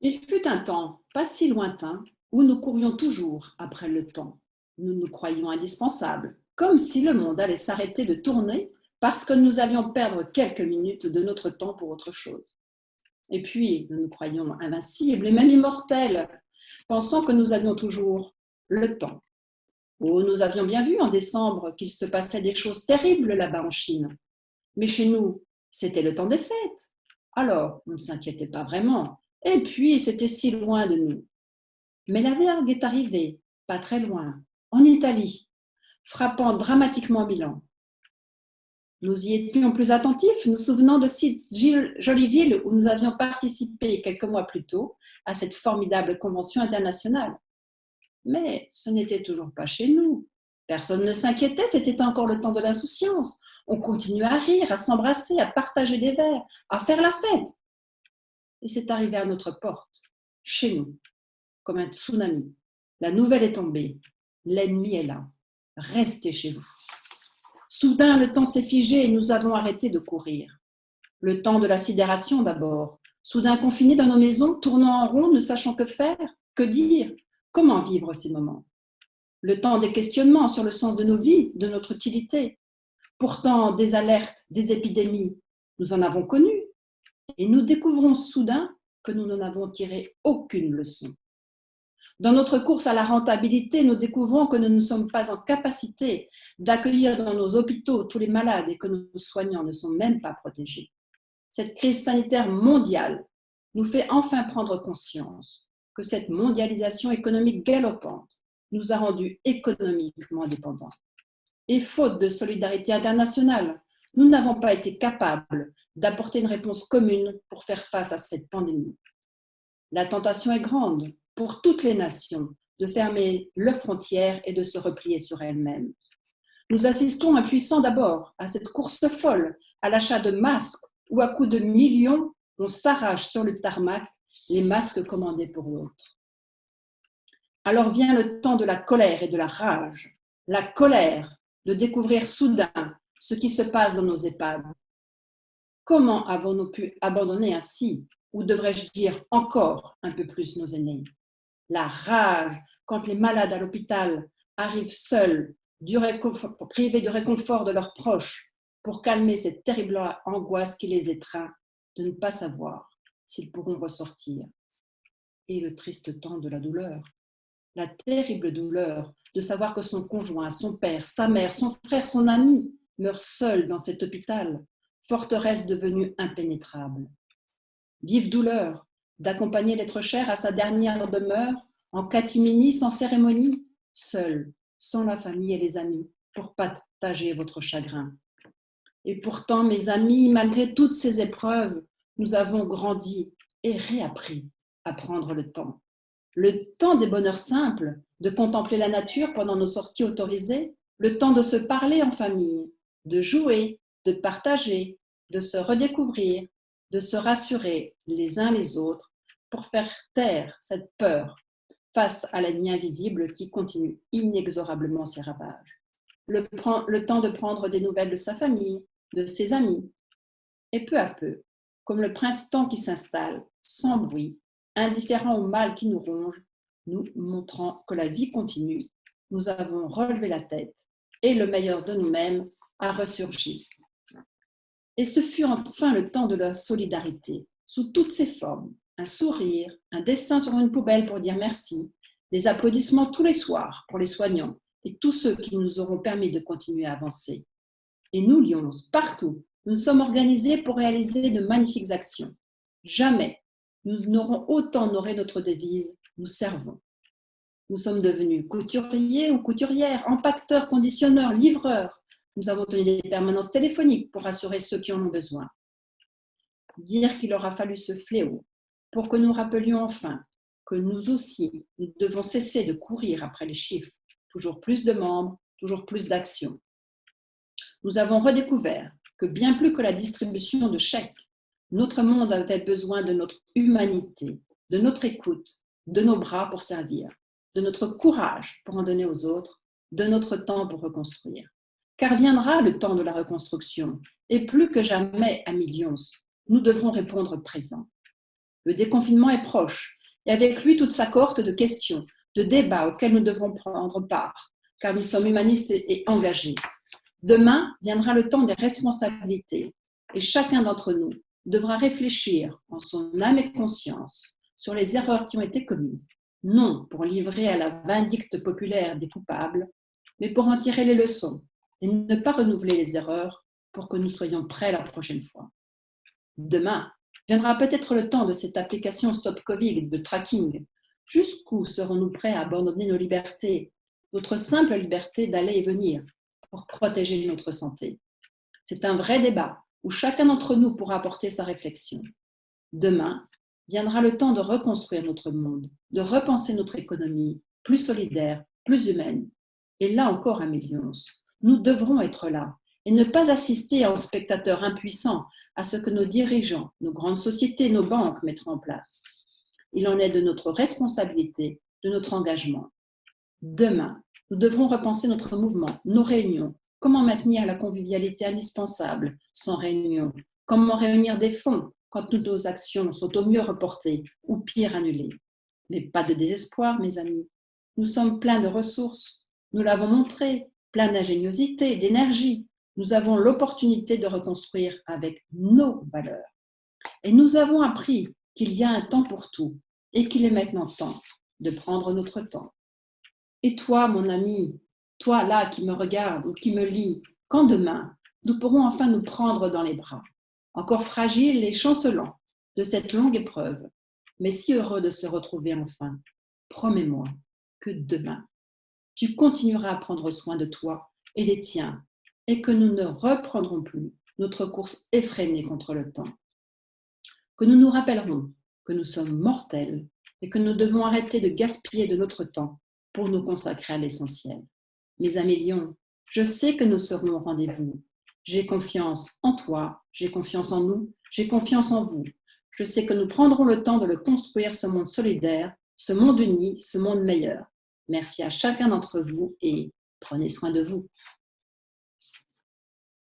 Il fut un temps, pas si lointain, où nous courions toujours après le temps. Nous nous croyions indispensables, comme si le monde allait s'arrêter de tourner parce que nous allions perdre quelques minutes de notre temps pour autre chose. Et puis, nous nous croyions invincibles et même immortels, pensant que nous avions toujours le temps. Oh, nous avions bien vu en décembre qu'il se passait des choses terribles là-bas en Chine. Mais chez nous, c'était le temps des fêtes. Alors, on ne s'inquiétait pas vraiment. Et puis, c'était si loin de nous. Mais la vergue est arrivée, pas très loin, en Italie, frappant dramatiquement Milan. Nous y étions plus attentifs, nous souvenant de si jolies villes où nous avions participé quelques mois plus tôt à cette formidable convention internationale. Mais ce n'était toujours pas chez nous. Personne ne s'inquiétait, c'était encore le temps de l'insouciance. On continuait à rire, à s'embrasser, à partager des verres, à faire la fête. Et c'est arrivé à notre porte, chez nous, comme un tsunami. La nouvelle est tombée. L'ennemi est là. Restez chez vous. Soudain, le temps s'est figé et nous avons arrêté de courir. Le temps de la sidération d'abord. Soudain confinés dans nos maisons, tournant en rond, ne sachant que faire, que dire, comment vivre ces moments. Le temps des questionnements sur le sens de nos vies, de notre utilité. Pourtant, des alertes, des épidémies, nous en avons connu. Et nous découvrons soudain que nous n'en avons tiré aucune leçon. Dans notre course à la rentabilité, nous découvrons que nous ne sommes pas en capacité d'accueillir dans nos hôpitaux tous les malades et que nos soignants ne sont même pas protégés. Cette crise sanitaire mondiale nous fait enfin prendre conscience que cette mondialisation économique galopante nous a rendus économiquement dépendants. Et faute de solidarité internationale, nous n'avons pas été capables d'apporter une réponse commune pour faire face à cette pandémie. La tentation est grande pour toutes les nations de fermer leurs frontières et de se replier sur elles-mêmes. Nous assistons impuissants d'abord à cette course folle, à l'achat de masques où à coups de millions, on s'arrache sur le tarmac les masques commandés pour d'autres. Alors vient le temps de la colère et de la rage. La colère de découvrir soudain ce qui se passe dans nos EHPAD. Comment avons-nous pu abandonner ainsi, ou devrais-je dire encore un peu plus nos aînés? La rage quand les malades à l'hôpital arrivent seuls, privés du réconfort de leurs proches, pour calmer cette terrible angoisse qui les étreint de ne pas savoir s'ils pourront ressortir. Et le triste temps de la douleur, la terrible douleur de savoir que son conjoint, son père, sa mère, son frère, son ami meurent seuls dans cet hôpital, forteresse devenue impénétrable. Vive douleur d'accompagner l'être cher à sa dernière demeure, en catimini, sans cérémonie, seul, sans la famille et les amis, pour partager votre chagrin. Et pourtant, mes amis, malgré toutes ces épreuves, nous avons grandi et réappris à prendre le temps. Le temps des bonheurs simples, de contempler la nature pendant nos sorties autorisées, le temps de se parler en famille, de jouer, de partager, de se redécouvrir, de se rassurer les uns les autres pour faire taire cette peur face à l'ennemi invisible qui continue inexorablement ses ravages. Le temps de prendre des nouvelles de sa famille, de ses amis, et peu à peu, comme le printemps qui s'installe, sans bruit, indifférent au mal qui nous ronge, nous montrant que la vie continue, nous avons relevé la tête et le meilleur de nous-mêmes a ressurgi. Et ce fut enfin le temps de la solidarité, sous toutes ses formes, un sourire, un dessin sur une poubelle pour dire merci, des applaudissements tous les soirs pour les soignants et tous ceux qui nous auront permis de continuer à avancer. Et nous, Lions, partout, nous nous sommes organisés pour réaliser de magnifiques actions. Jamais nous n'aurons autant honoré notre devise « Nous servons ». Nous sommes devenus couturiers ou couturières, empaqueteurs, conditionneurs, livreurs. Nous avons tenu des permanences téléphoniques pour assurer ceux qui en ont besoin. Dire qu'il aura fallu ce fléau pour que nous rappelions enfin que nous aussi, nous devons cesser de courir après les chiffres. Toujours plus de membres, toujours plus d'actions. Nous avons redécouvert que bien plus que la distribution de chèques, notre monde avait besoin de notre humanité, de notre écoute, de nos bras pour servir, de notre courage pour en donner aux autres, de notre temps pour reconstruire. Car viendra le temps de la reconstruction, et plus que jamais, amis Lions, nous devrons répondre présent. Le déconfinement est proche et avec lui toute sa cohorte de questions, de débats auxquels nous devrons prendre part, car nous sommes humanistes et engagés. Demain viendra le temps des responsabilités et chacun d'entre nous devra réfléchir en son âme et conscience sur les erreurs qui ont été commises, non pour livrer à la vindicte populaire des coupables, mais pour en tirer les leçons et ne pas renouveler les erreurs pour que nous soyons prêts la prochaine fois. Demain viendra peut-être le temps de cette application Stop Covid de tracking. Jusqu'où serons-nous prêts à abandonner nos libertés, notre simple liberté d'aller et venir, pour protéger notre santé? C'est un vrai débat où chacun d'entre nous pourra apporter sa réflexion. Demain viendra le temps de reconstruire notre monde, de repenser notre économie, plus solidaire, plus humaine. Et là encore, Amélie, nous devrons être là et ne pas assister en spectateurs impuissants à ce que nos dirigeants, nos grandes sociétés, nos banques mettront en place. Il en est de notre responsabilité, de notre engagement. Demain, nous devrons repenser notre mouvement, nos réunions, comment maintenir la convivialité indispensable sans réunion, comment réunir des fonds quand toutes nos actions sont au mieux reportées ou pire annulées. Mais pas de désespoir, mes amis. Nous sommes pleins de ressources, nous l'avons montré, pleins d'ingéniosité, d'énergie. Nous avons l'opportunité de reconstruire avec nos valeurs. Et nous avons appris qu'il y a un temps pour tout et qu'il est maintenant temps de prendre notre temps. Et toi, mon ami, toi là qui me regarde ou qui me lis, quand demain nous pourrons enfin nous prendre dans les bras, encore fragiles et chancelants de cette longue épreuve, mais si heureux de se retrouver enfin, promets-moi que demain, tu continueras à prendre soin de toi et des tiens et que nous ne reprendrons plus notre course effrénée contre le temps. Que nous nous rappellerons que nous sommes mortels et que nous devons arrêter de gaspiller de notre temps pour nous consacrer à l'essentiel. Mes amis lions, je sais que nous serons au rendez-vous. J'ai confiance en toi, j'ai confiance en nous, j'ai confiance en vous. Je sais que nous prendrons le temps de le construire, ce monde solidaire, ce monde uni, ce monde meilleur. Merci à chacun d'entre vous et prenez soin de vous.